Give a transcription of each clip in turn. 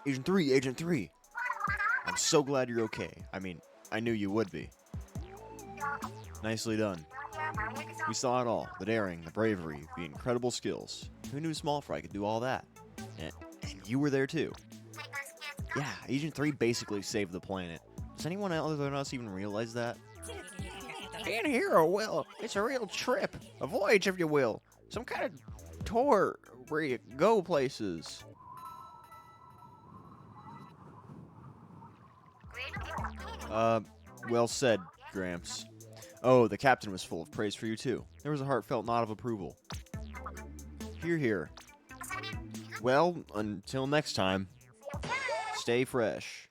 Agent 3, Agent 3. I'm so glad you're okay. I mean, I knew you would be. Nicely done. We saw it all. The daring, the bravery, the incredible skills. Who knew Small Fry could do all that? And you were there too. Yeah, Agent 3 basically saved the planet. Does anyone other than us even realize that? Being a hero, Will. It's a real trip. A voyage, if you will. Some kind of tour where you go places. Well said, Gramps. Oh, the captain was full of praise for you, too. There was a heartfelt nod of approval. Hear, hear. Well, until next time, stay fresh.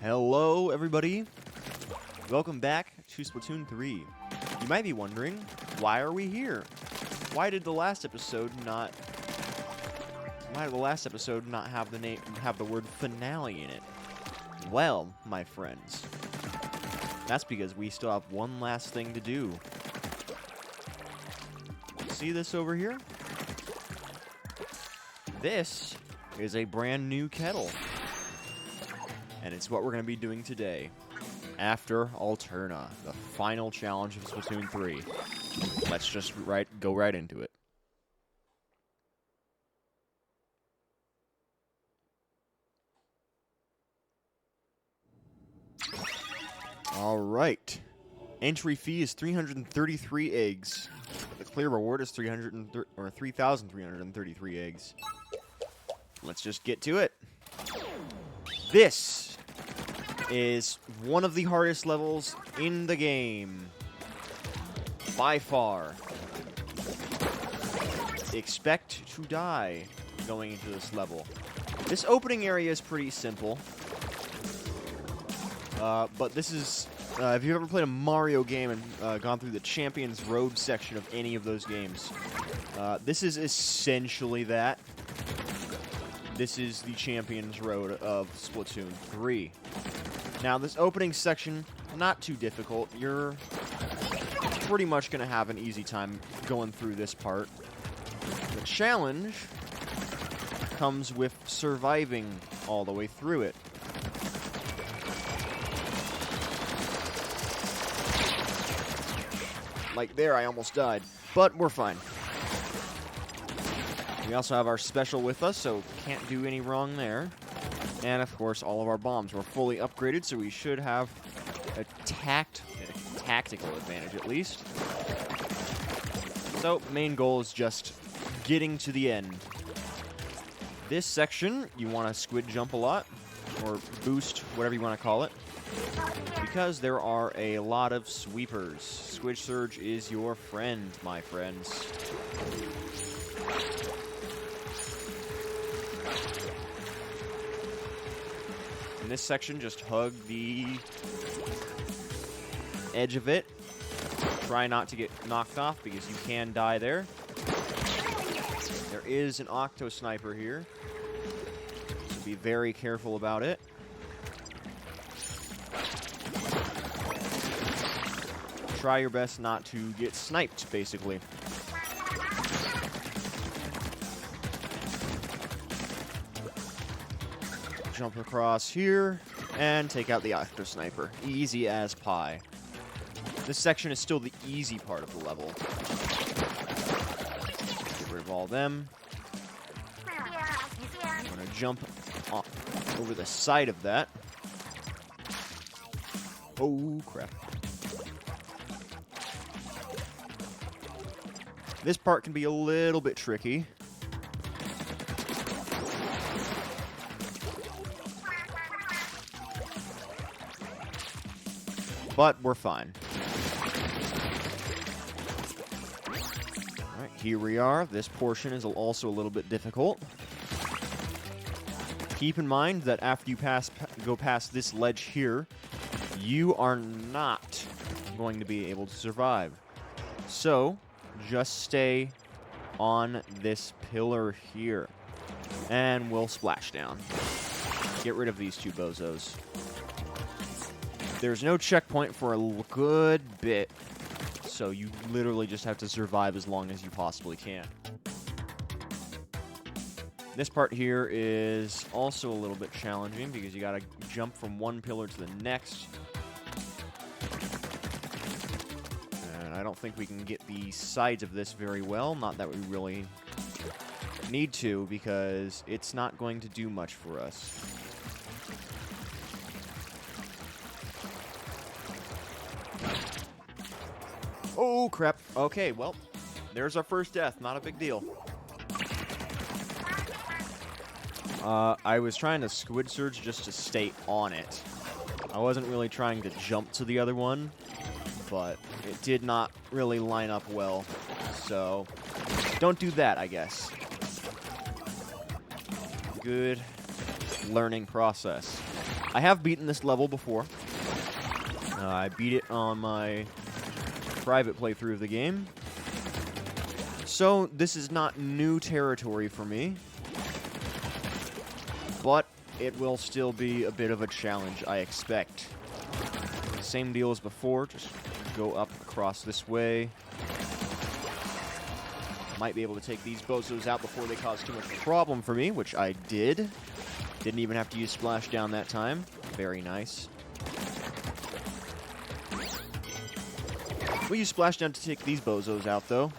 Hello, everybody. Welcome back to Splatoon 3. You might be wondering, why are we here? Why did the last episode not have the word finale in it? Well, my friends, that's because we still have one last thing to do. See this over here? This is a brand new kettle. And it's what we're going to be doing today. After Alterna, the final challenge of Splatoon 3. Let's just go right into it. Alright. Entry fee is 333 eggs. The clear reward is 3,333 eggs. Let's just get to it. This is one of the hardest levels in the game. By far. Expect to die going into this level. This opening area is pretty simple. But this is, if you've ever played a Mario game and gone through the Champions Road section of any of those games, this is essentially that. This is the Champions Road of Splatoon 3. Now, this opening section, not too difficult. You're pretty much going to have an easy time going through this part. The challenge comes with surviving all the way through it. Like there, I almost died, but we're fine. We also have our special with us, so can't do any wrong there. And of course, all of our bombs were fully upgraded, so we should have a tactical advantage at least. So, main goal is just getting to the end. This section, you want to squid jump a lot, or boost, whatever you want to call it, because there are a lot of sweepers. Squid Surge is your friend, my friends. In this section, just hug the edge of it. Try not to get knocked off because you can die there. There is an Octo Sniper here, so be very careful about it. Try your best not to get sniped, basically. Jump across here and take out the Octo Sniper. Easy as pie. This section is still the easy part of the level. Get rid of all them. I'm going to jump over the side of that. Oh, crap. This part can be a little bit tricky. But we're fine. Alright, here we are. This portion is also a little bit difficult. Keep in mind that after you go past this ledge here, you are not going to be able to survive. So, just stay on this pillar here. And we'll splash down. Get rid of these two bozos. There's no checkpoint for a good bit, so you literally just have to survive as long as you possibly can. This part here is also a little bit challenging because you gotta jump from one pillar to the next. And I don't think we can get the sides of this very well. Not that we really need to, because it's not going to do much for us. Oh, crap. Okay, well, there's our first death. Not a big deal. I was trying to squid surge just to stay on it. I wasn't really trying to jump to the other one, but it did not really line up well. So, don't do that, I guess. Good learning process. I have beaten this level before. I beat it on my private playthrough of the game. So, this is not new territory for me. But it will still be a bit of a challenge, I expect. Same deal as before, just go up across this way. Might be able to take these bozos out before they cause too much of a problem for me, which I did. Didn't even have to use Splashdown that time. Very nice. We use Splashdown to take these bozos out, though.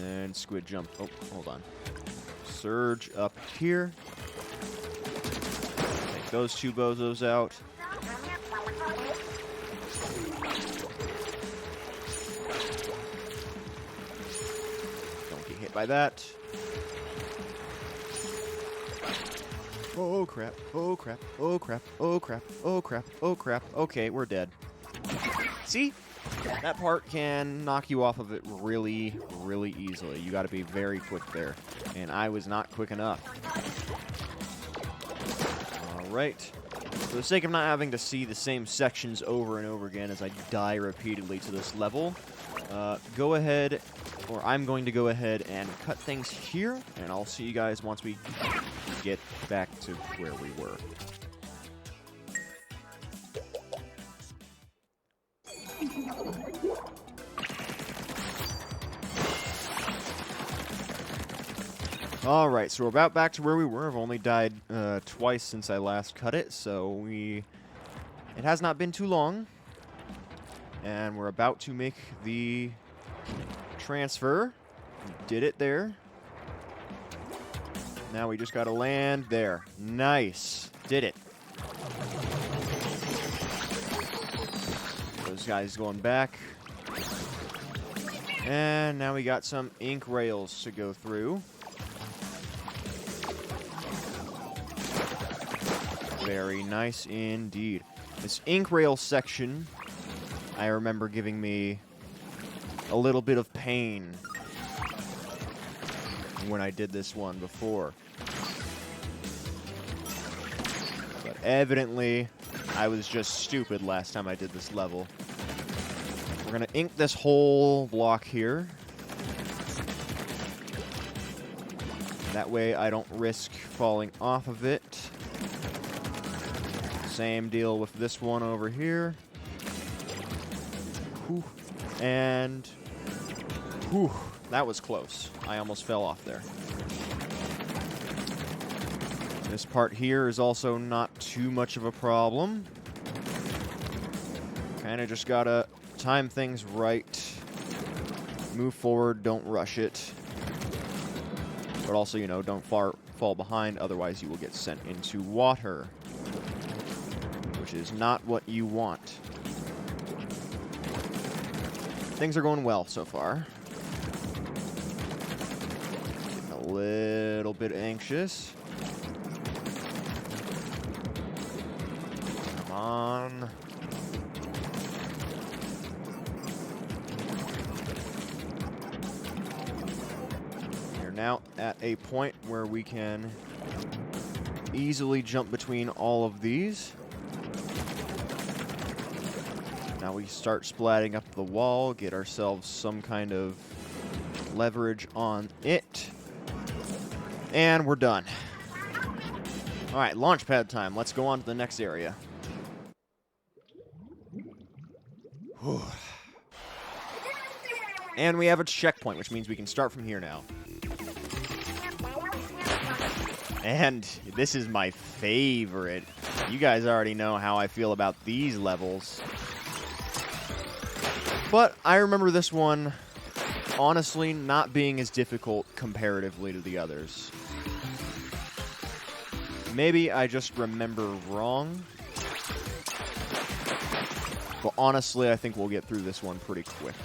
And squid jump. Oh, hold on. Surge up here. Take those two bozos out. Don't get hit by that. Oh crap, oh crap, oh crap, oh crap, oh crap, oh crap. Okay, we're dead. See? That part can knock you off of it really, really easily. You gotta be very quick there. And I was not quick enough. Alright. For the sake of not having to see the same sections over and over again as I die repeatedly to this level, go ahead, or I'm going to go ahead and cut things here, and I'll see you guys once we get back to where we were. Alright, so we're about back to where we were. I've only died twice since I last cut it, so it has not been too long. And we're about to make the transfer. We did it there. Now we just gotta land there. Nice. Did it. Those guys going back. And now we got some ink rails to go through. Very nice indeed. This ink rail section, I remember giving me a little bit of pain when I did this one before. But evidently, I was just stupid last time I did this level. We're going to ink this whole block here. That way I don't risk falling off of it. Same deal with this one over here. Whew. And whew, that was close. I almost fell off there. This part here is also not too much of a problem. Kind of just gotta time things right. Move forward, don't rush it. But also, you know, don't fall behind, otherwise you will get sent into water. Which is not what you want. Things are going well so far. Getting a little bit anxious. Come on. We're now at a point where we can easily jump between all of these. Now we start splatting up the wall, get ourselves some kind of leverage on it. And we're done. Alright, launch pad time. Let's go on to the next area. And we have a checkpoint, which means we can start from here now. And this is my favorite. You guys already know how I feel about these levels. But I remember this one, honestly, not being as difficult comparatively to the others. Maybe I just remember wrong. But honestly, I think we'll get through this one pretty quick.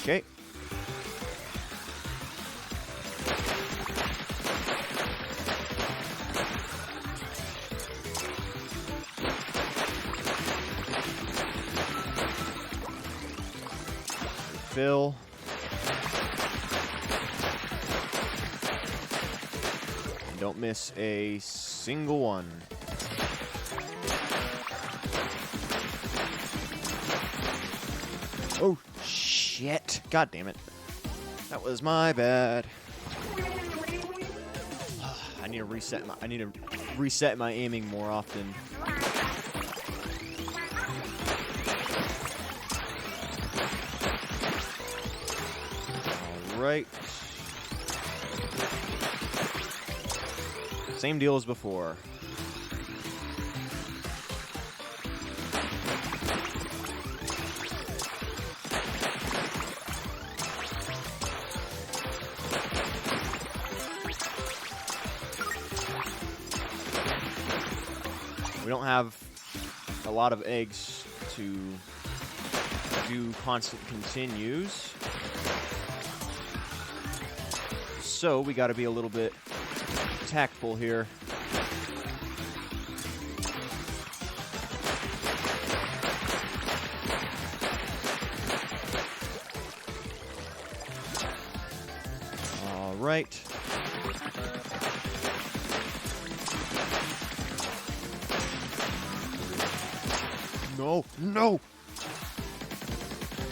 Okay. Fill. And don't miss a single one. Oh, shit. God damn it. That was my bad. I need to reset my aiming more often. All right. Same deal as before. We don't have a lot of eggs to do constant continues. So we got to be a little bit tactful here. All right. No, no.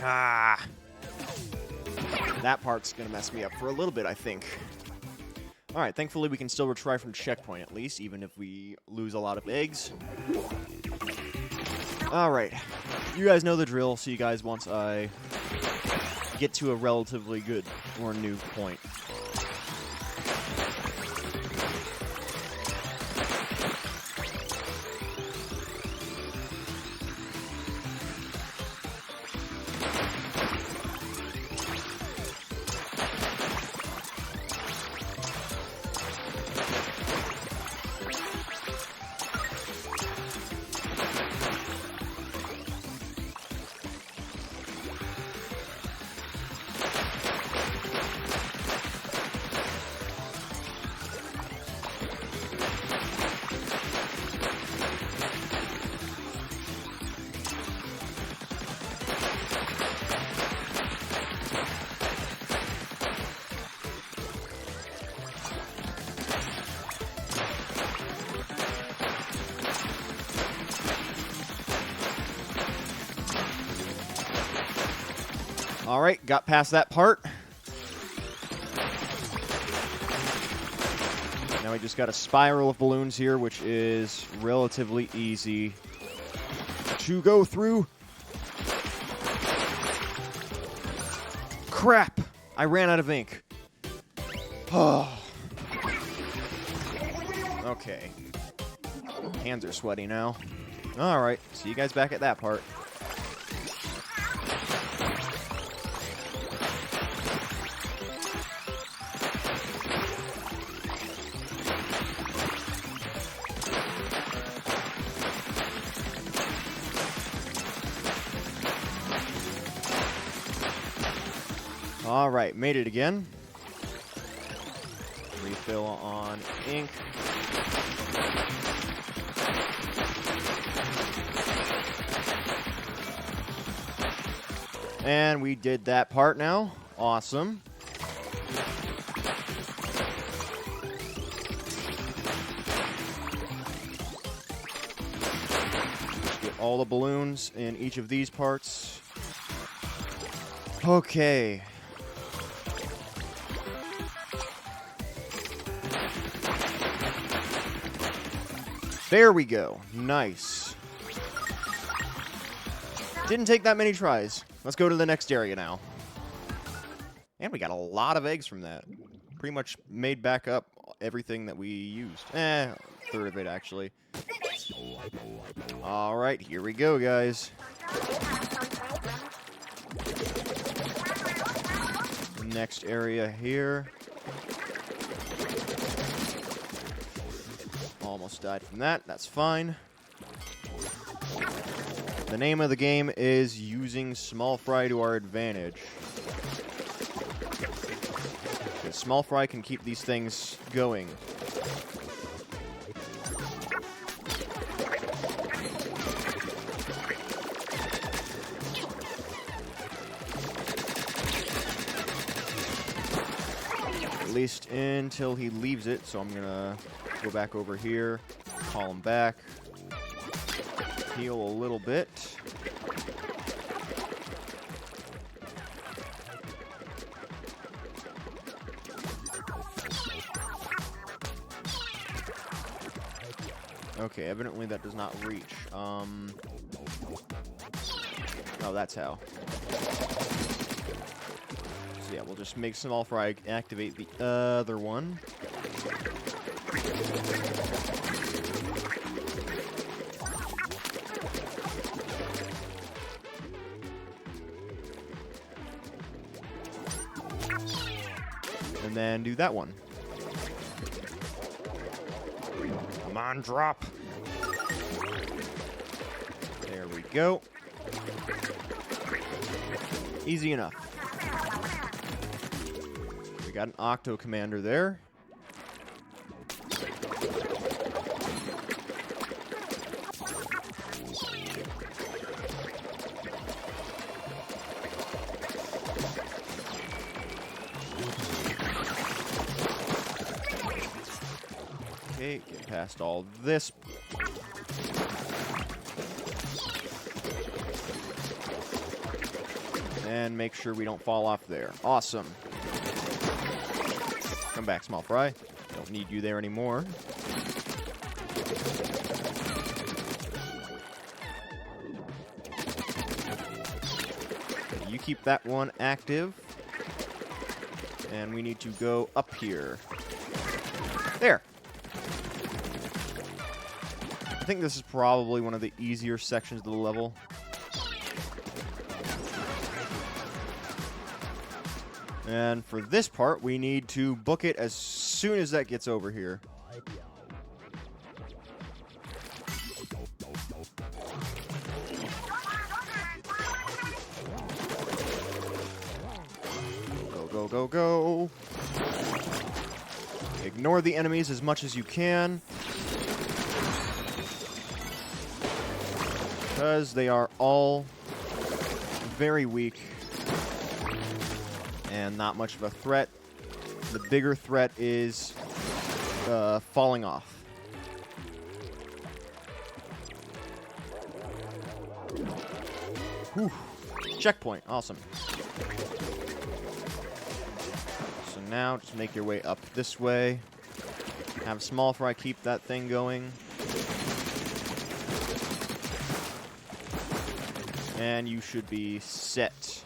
Ah. That part's going to mess me up for a little bit, I think. All right, thankfully we can still retry from checkpoint at least, even if we lose a lot of eggs. All right. You guys know the drill. See you guys once I get to a relatively good or new point. All right, got past that part. Now we just got a spiral of balloons here, which is relatively easy to go through. Crap! I ran out of ink. Oh. Okay. Hands are sweaty now. All right, see you guys back at that part. All right, made it again. Refill on ink. And we did that part now. Awesome. Get all the balloons in each of these parts. Okay. There we go. Nice. Didn't take that many tries. Let's go to the next area now. And we got a lot of eggs from that. Pretty much made back up everything that we used. Third of it, actually. Alright, here we go, guys. Next area here. Almost died from that. That's fine. The name of the game is using small fry to our advantage. Because small fry can keep these things going. At least until he leaves it, so I'm gonna go back over here, call him back, heal a little bit. Okay, evidently that does not reach. Oh, that's how. So yeah, we'll just make small fry activate the other one. And then do that one. Come on, drop. There we go. Easy enough. We got an Octo Commander there. Okay, get past all this. And make sure we don't fall off there. Awesome. Come back, small fry. Don't need you there anymore. You keep that one active. And we need to go up here. There. I think this is probably one of the easier sections of the level. And for this part, we need to book it as soon as that gets over here. Go, go, go, go. Ignore the enemies as much as you can, because they are all very weak and not much of a threat. The bigger threat is falling off. Whew. Checkpoint. Awesome. So now just make your way up this way. Have small fry keep that thing going. And you should be set.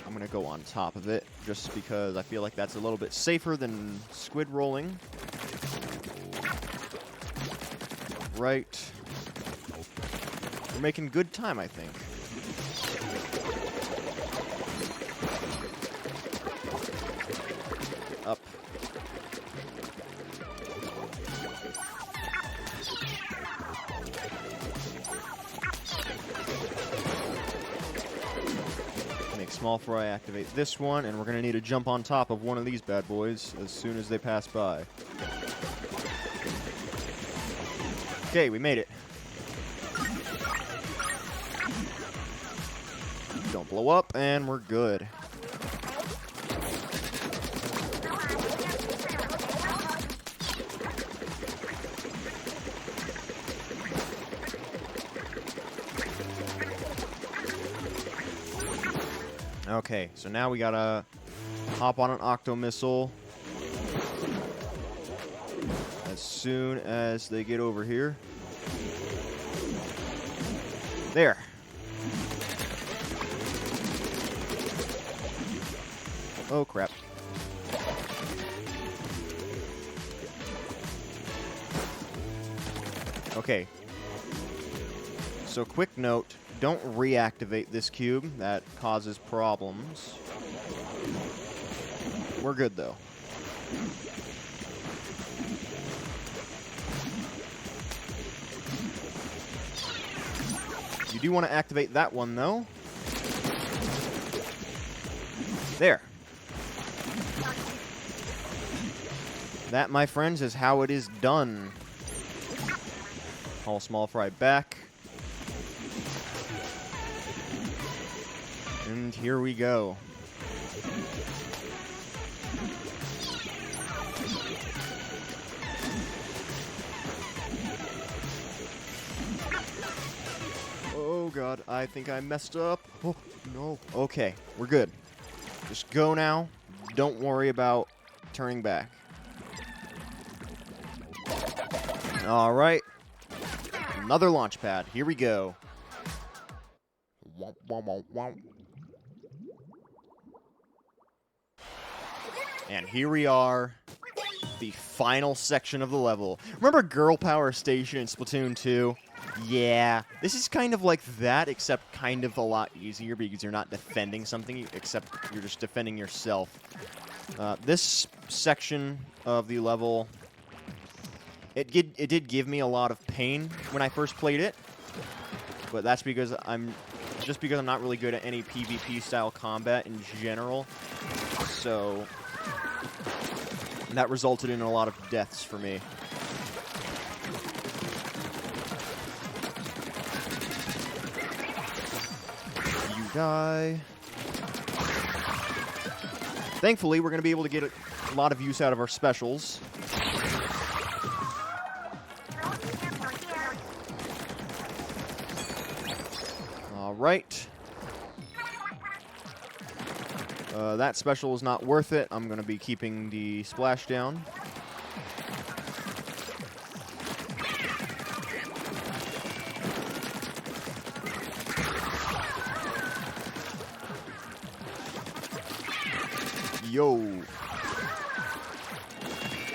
I'm going to go on top of it, just because I feel like that's a little bit safer than squid rolling. Right. We're making good time, I think. Up. Small fry activate this one, and we're going to need to jump on top of one of these bad boys as soon as they pass by. Okay, we made it. Don't blow up, and we're good. Okay, so now we gotta hop on an Octo Missile as as soon as they get over here. There. Oh, crap. Okay. So, quick note, don't reactivate this cube. That causes problems. We're good, though. You do want to activate that one, though. There. That, my friends, is how it is done. All small fry back. And here we go. Oh god, I think I messed up. Oh, no. Okay, we're good. Just go now. Don't worry about turning back. Alright. Another launch pad. Here we go. And here we are. The final section of the level. Remember Girl Power Station in Splatoon 2? Yeah. This is kind of like that, except kind of a lot easier because you're not defending something, except you're just defending yourself. This section of the level, it did give me a lot of pain when I first played it, but that's because I'm not really good at any PvP style combat in general. So that resulted in a lot of deaths for me. You die. Thankfully, we're going to be able to get a lot of use out of our specials. Alright. That special is not worth it. I'm going to be keeping the splashdown. Yo.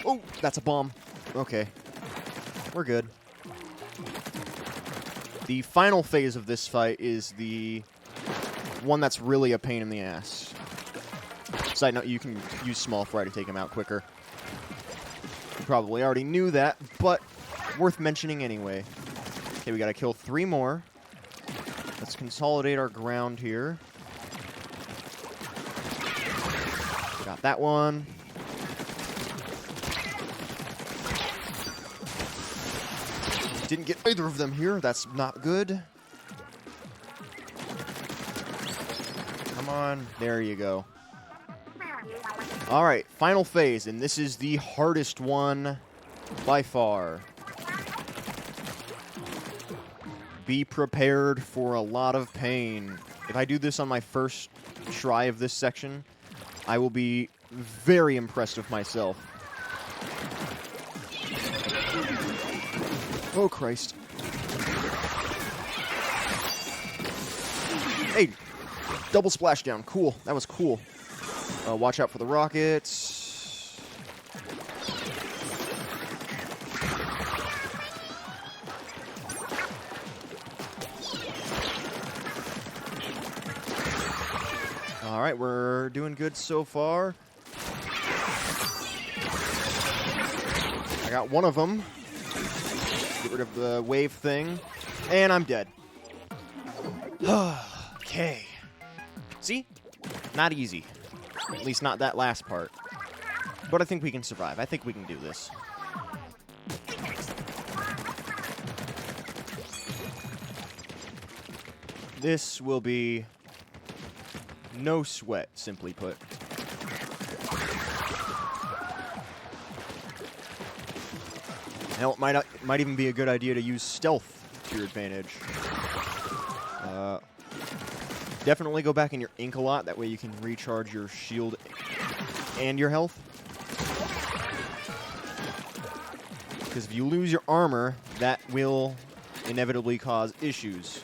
Oh, that's a bomb. Okay. We're good. The final phase of this fight is the one that's really a pain in the ass. Side note, you can use small fry to take him out quicker. You probably already knew that, but worth mentioning anyway. Okay, we gotta kill 3 more. Let's consolidate our ground here. Got that one. Didn't get either of them here. That's not good. Come on. There you go. Alright, final phase, and this is the hardest one by far. Be prepared for a lot of pain. If I do this on my first try of this section, I will be very impressed with myself. Oh, Christ. Hey, double splashdown. Cool. That was cool. Watch out for the rockets. All right, we're doing good so far. I got one of them. Get rid of the wave thing. And I'm dead. Okay. See? Not easy. At least not that last part. But I think we can survive. I think we can do this. This will be no sweat, simply put. Hell, it might even be a good idea to use stealth to your advantage. Definitely go back in your ink a lot. That way you can recharge your shield and your health. Because if you lose your armor, that will inevitably cause issues.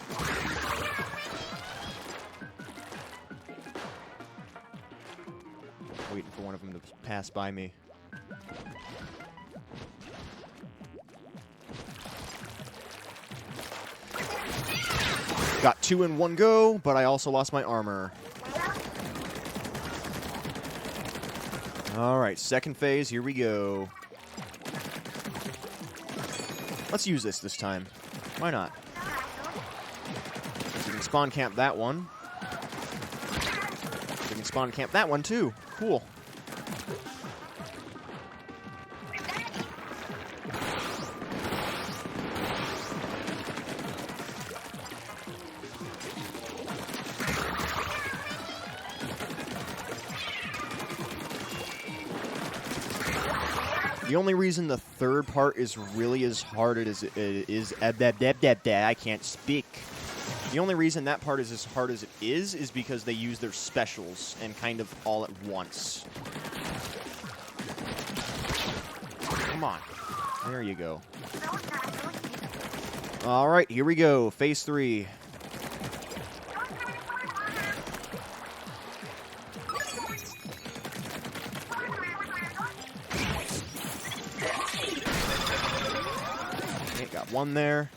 Waiting for one of them to pass by me. Got 2 in one go, but I also lost my armor. Alright, second phase, here we go. Let's use this time. Why not? We can spawn camp that one. We can spawn camp that one too. Cool. The only reason the third part is really as hard as it is, I can't speak. The only reason that part is as hard as it is because they use their specials and kind of all at once. Come on. There you go. Alright, here we go. Phase 3. Got one there.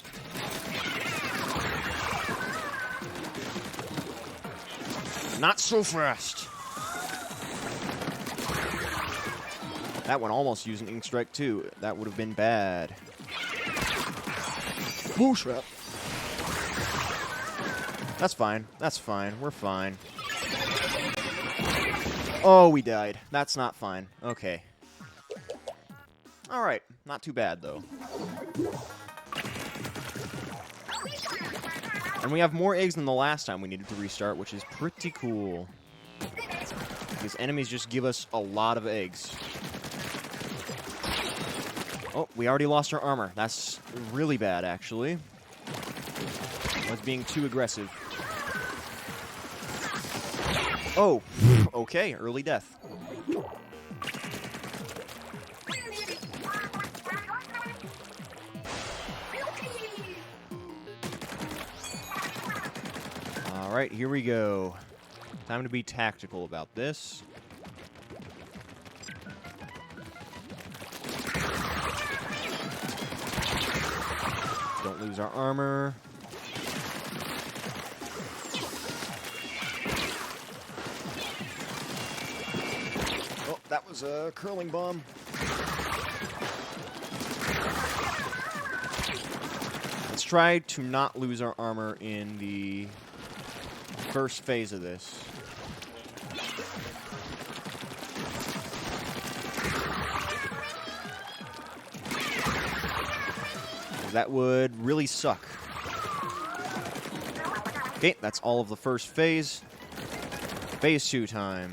Not so fast. That one almost used an ink strike too. That would have been bad. Bullshit. That's fine. That's fine. We're fine. Oh, we died. That's not fine. Okay. Alright. Not too bad, though. And we have more eggs than the last time we needed to restart, which is pretty cool. Because enemies just give us a lot of eggs. Oh, we already lost our armor. That's really bad, actually. I was being too aggressive. Oh, okay, early death. Alright, here we go. Time to be tactical about this. Don't lose our armor. Oh, that was a curling bomb. Let's try to not lose our armor in the first phase of this. That would really suck. Okay, that's all of the first phase. Phase 2 time.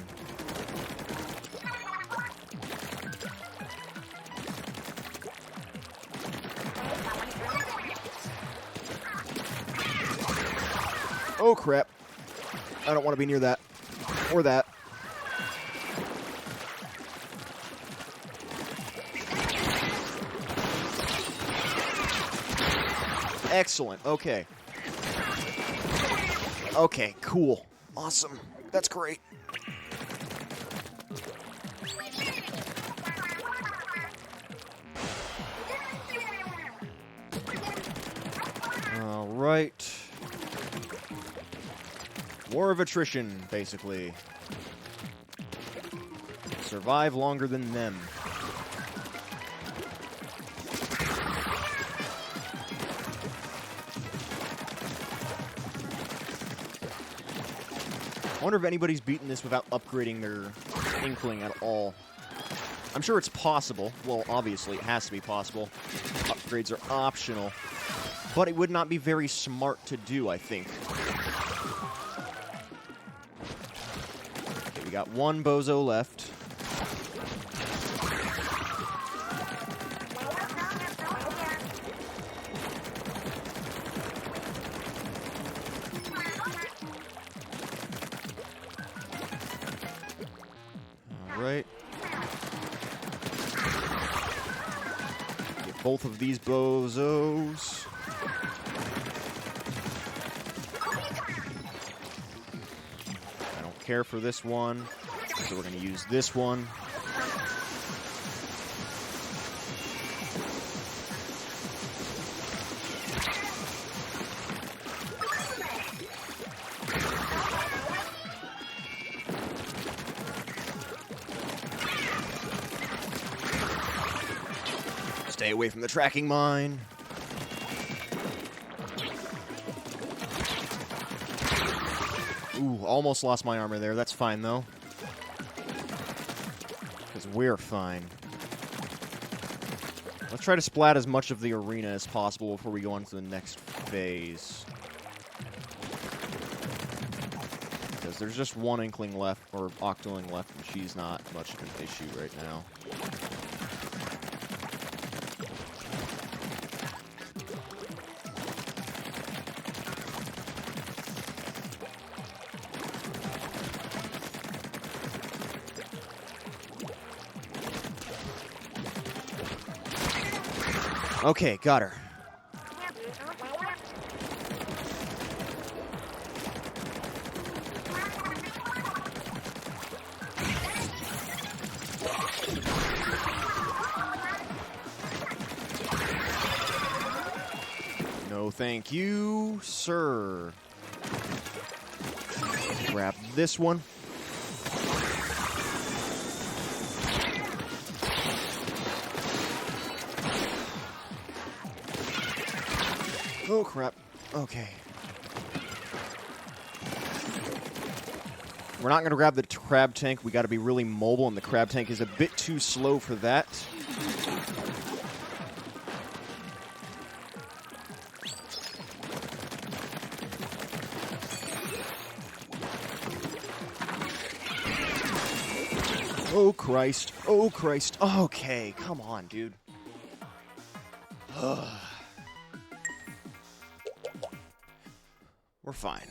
Oh crap. I don't want to be near that. Or that. Excellent. Okay. Okay, cool. Awesome. That's great. All right. War of attrition, basically. Survive longer than them. I wonder if anybody's beaten this without upgrading their Inkling at all. I'm sure it's possible. Well, obviously, it has to be possible. Upgrades are optional. But it would not be very smart to do, I think. Okay, we got one bozo left. Right. Get both of these bozos. I don't care for this one, so we're going to use this one. Stay away from the tracking mine. Ooh, almost lost my armor there. That's fine, though. Because we're fine. Let's try to splat as much of the arena as possible before we go on to the next phase. Because there's just one Inkling left, or Octoling left, and she's not much of an issue right now. Okay, got her. No, thank you, sir. Grab this one. Oh, crap. Okay. We're not going to grab the crab tank. We got to be really mobile, and the crab tank is a bit too slow for that. Oh, Christ. Oh, Christ. Okay, come on, dude. Ugh. We're fine.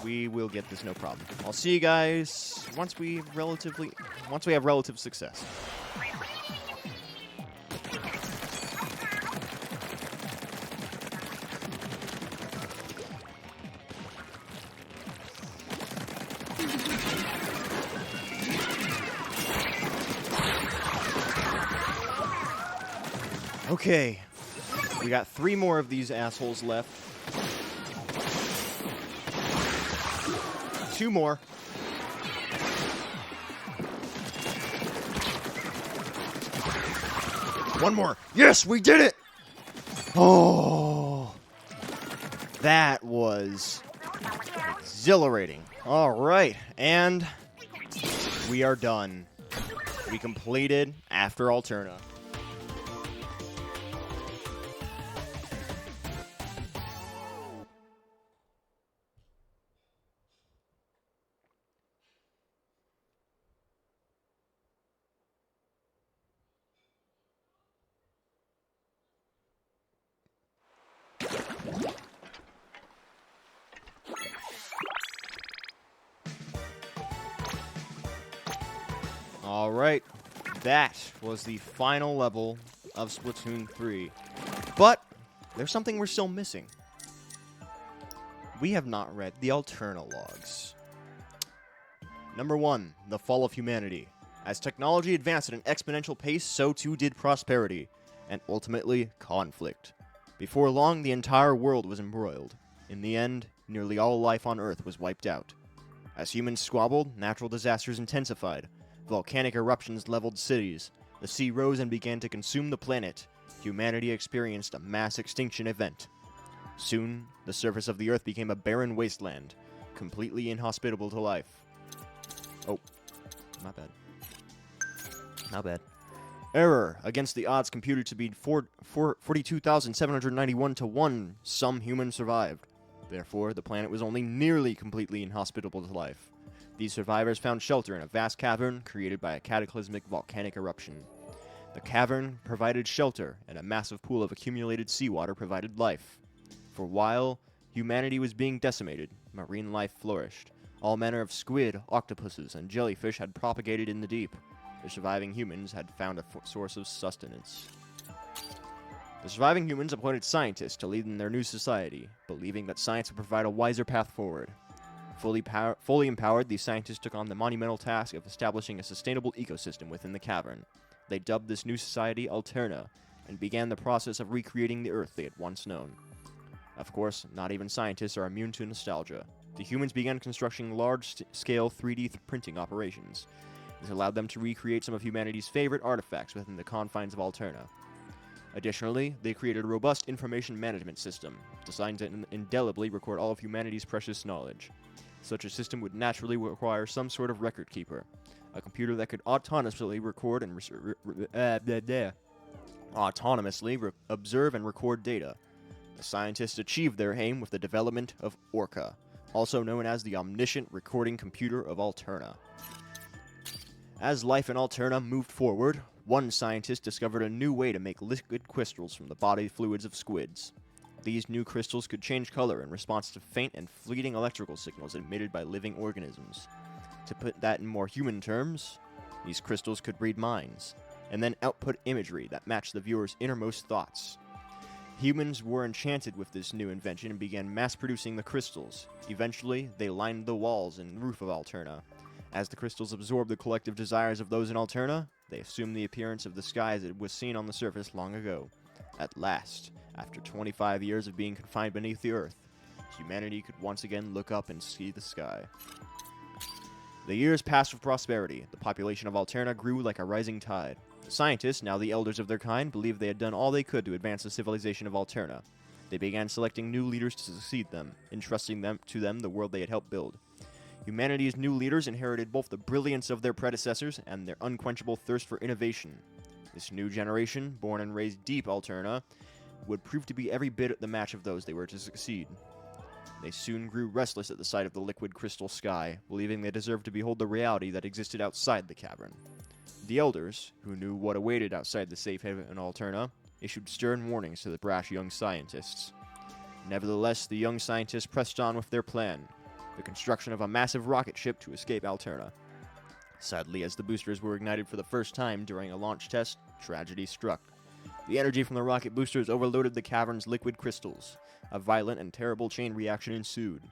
We will get this, no problem. I'll see you guys once we have relative success. Okay. We got 3 more of these assholes left. 2 more. One more. Yes, we did it! Oh. That was exhilarating. All right. And we are done. We completed After Alterna. All right, that was the final level of Splatoon 3. But there's something we're still missing. We have not read the Alterna logs. Number 1, the fall of humanity. As technology advanced at an exponential pace, so too did prosperity, and ultimately conflict. Before long, the entire world was embroiled. In the end, nearly all life on Earth was wiped out. As humans squabbled, natural disasters intensified. Volcanic eruptions leveled cities. The sea rose and began to consume the planet. Humanity experienced a mass extinction event. Soon, the surface of the Earth became a barren wasteland, completely inhospitable to life. Oh, not bad. Not bad. Error. Against the odds computed to be 42,791 to 1, some humans survived. Therefore, the planet was only nearly completely inhospitable to life. These survivors found shelter in a vast cavern created by a cataclysmic volcanic eruption. The cavern provided shelter, and a massive pool of accumulated seawater provided life. For a while, humanity was being decimated. Marine life flourished. All manner of squid, octopuses, and jellyfish had propagated in the deep. The surviving humans had found a source of sustenance. The surviving humans appointed scientists to lead in their new society, believing that science would provide a wiser path forward. Fully empowered, these scientists took on the monumental task of establishing a sustainable ecosystem within the cavern. They dubbed this new society Alterna, and began the process of recreating the Earth they had once known. Of course, not even scientists are immune to nostalgia. The humans began constructing large-scale 3D printing operations. This allowed them to recreate some of humanity's favorite artifacts within the confines of Alterna. Additionally, they created a robust information management system, designed to indelibly record all of humanity's precious knowledge. Such a system would naturally require some sort of record keeper, a computer that could autonomously record and observe and record data. The scientists achieved their aim with the development of Orca, also known as the Omniscient Recording Computer of Alterna. As life in Alterna moved forward, one scientist discovered a new way to make liquid crystals from the body fluids of squids. These new crystals could change color in response to faint and fleeting electrical signals emitted by living organisms. To put that in more human terms, these crystals could read minds, and then output imagery that matched the viewer's innermost thoughts. Humans were enchanted with this new invention and began mass-producing the crystals. Eventually, they lined the walls and roof of Alterna. As the crystals absorbed the collective desires of those in Alterna, they assumed the appearance of the sky as it was seen on the surface long ago. At last, after 25 years of being confined beneath the earth, humanity could once again look up and see the sky. The years passed with prosperity. The population of Alterna grew like a rising tide. The scientists, now the elders of their kind, believed they had done all they could to advance the civilization of Alterna. They began selecting new leaders to succeed them, entrusting to them the world they had helped build. Humanity's new leaders inherited both the brilliance of their predecessors and their unquenchable thirst for innovation. This new generation, born and raised deep Alterna, would prove to be every bit the match of those they were to succeed. They soon grew restless at the sight of the liquid crystal sky, believing they deserved to behold the reality that existed outside the cavern. The elders, who knew what awaited outside the safe haven in Alterna, issued stern warnings to the brash young scientists. Nevertheless, the young scientists pressed on with their plan, the construction of a massive rocket ship to escape Alterna. Sadly, as the boosters were ignited for the first time during a launch test, tragedy struck. The energy from the rocket boosters overloaded the cavern's liquid crystals. A violent and terrible chain reaction ensued.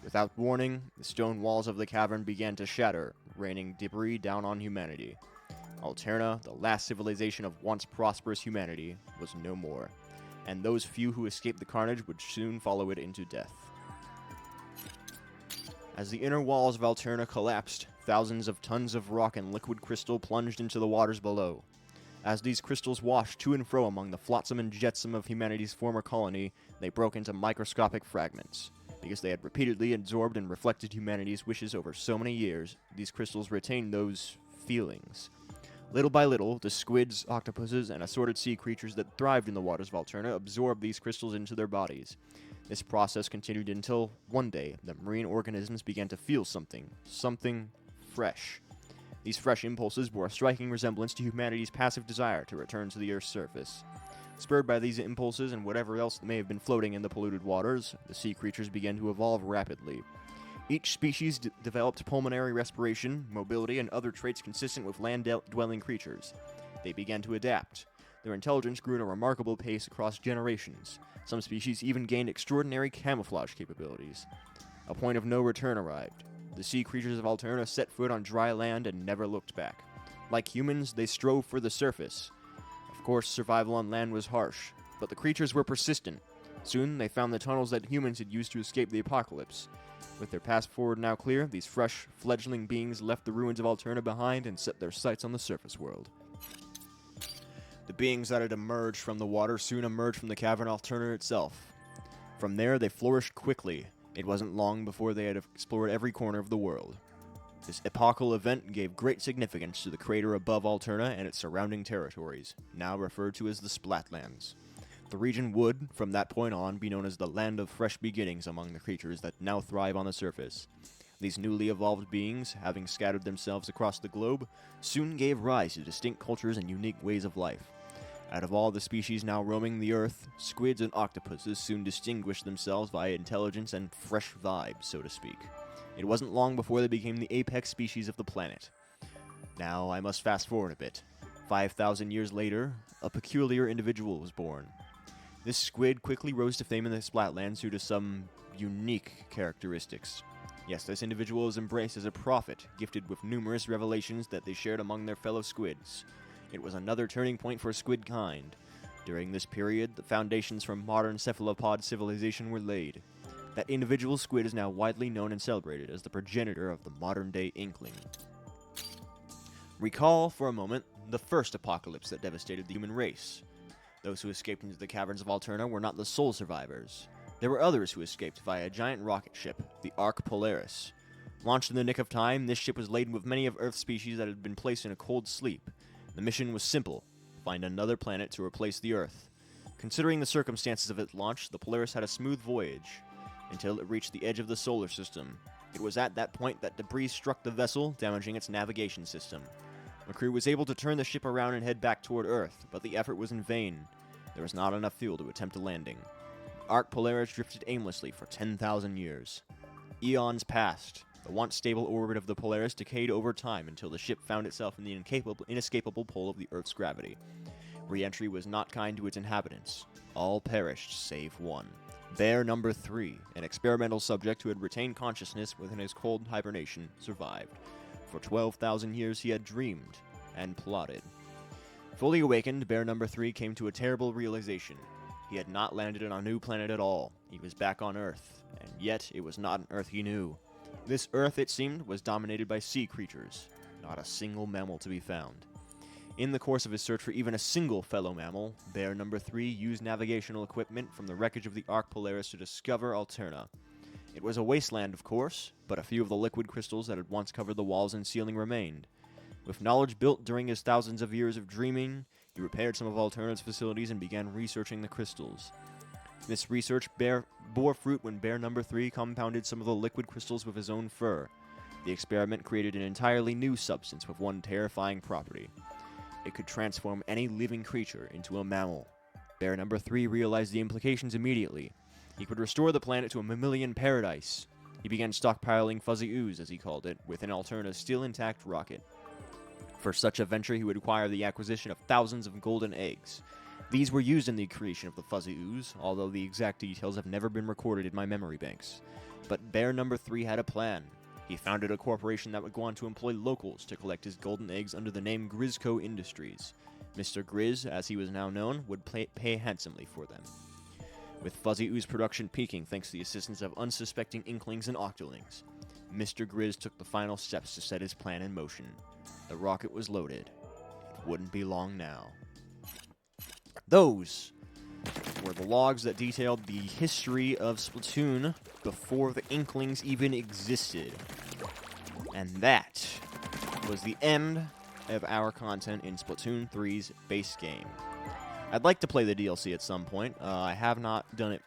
Without warning, the stone walls of the cavern began to shatter, raining debris down on humanity. Alterna, the last civilization of once prosperous humanity, was no more, and those few who escaped the carnage would soon follow it into death. As the inner walls of Alterna collapsed, thousands of tons of rock and liquid crystal plunged into the waters below. As these crystals washed to and fro among the flotsam and jetsam of humanity's former colony, they broke into microscopic fragments. Because they had repeatedly absorbed and reflected humanity's wishes over so many years, these crystals retained those feelings. Little by little, the squids, octopuses, and assorted sea creatures that thrived in the waters of Alterna absorbed these crystals into their bodies. This process continued until, one day, the marine organisms began to feel something fresh. These fresh impulses bore a striking resemblance to humanity's passive desire to return to the Earth's surface. Spurred by these impulses and whatever else may have been floating in the polluted waters, the sea creatures began to evolve rapidly. Each species developed pulmonary respiration, mobility, and other traits consistent with land-dwelling creatures. They began to adapt. Their intelligence grew at a remarkable pace across generations. Some species even gained extraordinary camouflage capabilities. A point of no return arrived. The sea creatures of Alterna set foot on dry land and never looked back. Like humans, they strove for the surface. Of course, survival on land was harsh, but the creatures were persistent. Soon, they found the tunnels that humans had used to escape the apocalypse. With their path forward now clear, these fresh, fledgling beings left the ruins of Alterna behind and set their sights on the surface world. The beings that had emerged from the water soon emerged from the cavern Alterna itself. From there, they flourished quickly. It wasn't long before they had explored every corner of the world. This epochal event gave great significance to the crater above Alterna and its surrounding territories, now referred to as the Splatlands. The region would, from that point on, be known as the Land of Fresh Beginnings among the creatures that now thrive on the surface. These newly evolved beings, having scattered themselves across the globe, soon gave rise to distinct cultures and unique ways of life. Out of all the species now roaming the earth, squids and octopuses soon distinguished themselves by intelligence and fresh vibes, so to speak. It wasn't long before they became the apex species of the planet. Now, I must fast forward a bit. 5,000 years later, a peculiar individual was born. This squid quickly rose to fame in the Splatlands due to some unique characteristics. Yes, this individual is embraced as a prophet, gifted with numerous revelations that they shared among their fellow squids. It was another turning point for squid kind. During this period, the foundations for modern cephalopod civilization were laid. That individual squid is now widely known and celebrated as the progenitor of the modern-day inkling. Recall, for a moment, the first apocalypse that devastated the human race. Those who escaped into the caverns of Alterna were not the sole survivors. There were others who escaped via a giant rocket ship, the Ark Polaris. Launched in the nick of time, this ship was laden with many of Earth's species that had been placed in a cold sleep. The mission was simple: find another planet to replace the Earth. Considering the circumstances of its launch, the Polaris had a smooth voyage, until it reached the edge of the solar system. It was at that point that debris struck the vessel, damaging its navigation system. The crew was able to turn the ship around and head back toward Earth, but the effort was in vain. There was not enough fuel to attempt a landing. Ark Polaris drifted aimlessly for 10,000 years. Eons passed. The once stable orbit of the Polaris decayed over time until the ship found itself in the inescapable pull of the Earth's gravity. Re-entry was not kind to its inhabitants. All perished save one. Bear number 3, an experimental subject who had retained consciousness within his cold hibernation, survived. For 12,000 years he had dreamed and plotted. Fully awakened, Bear number 3 came to a terrible realization. He had not landed on a new planet at all. He was back on Earth, and yet it was not an Earth he knew. This Earth, it seemed, was dominated by sea creatures. Not a single mammal to be found. In the course of his search for even a single fellow mammal, Bear number 3 used navigational equipment from the wreckage of the Ark Polaris to discover Alterna. It was a wasteland, of course, but a few of the liquid crystals that had once covered the walls and ceiling remained. With knowledge built during his thousands of years of dreaming, he repaired some of Alterna's facilities and began researching the crystals. This research bore fruit when Bear number 3 compounded some of the liquid crystals with his own fur. The experiment created an entirely new substance with one terrifying property. It could transform any living creature into a mammal. Bear number 3 realized the implications immediately. He could restore the planet to a mammalian paradise. He began stockpiling fuzzy ooze, as he called it, with an Alterna's still intact rocket. For such a venture, he would require the acquisition of thousands of golden eggs. These were used in the creation of the fuzzy ooze, although the exact details have never been recorded in my memory banks. But Bear number 3 had a plan. He founded a corporation that would go on to employ locals to collect his golden eggs under the name Grizzco Industries. Mr. Grizz, as he was now known, would pay handsomely for them. With fuzzy ooze production peaking thanks to the assistance of unsuspecting inklings and octolings, Mr. Grizz took the final steps to set his plan in motion. The rocket was loaded. It wouldn't be long now. Those were the logs that detailed the history of Splatoon before the inklings even existed. And that was the end of our content in Splatoon 3's base game. I'd like to play the DLC at some point. I have not done it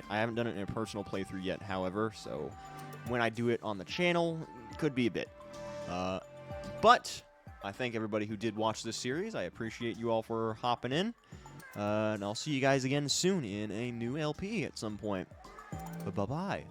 I haven't done it in a personal playthrough yet, however, so when I do it on the channel, it could be a bit. But I thank everybody who did watch this series. I appreciate you all for hopping in. And I'll see you guys again soon in a new LP at some point. Bye-bye.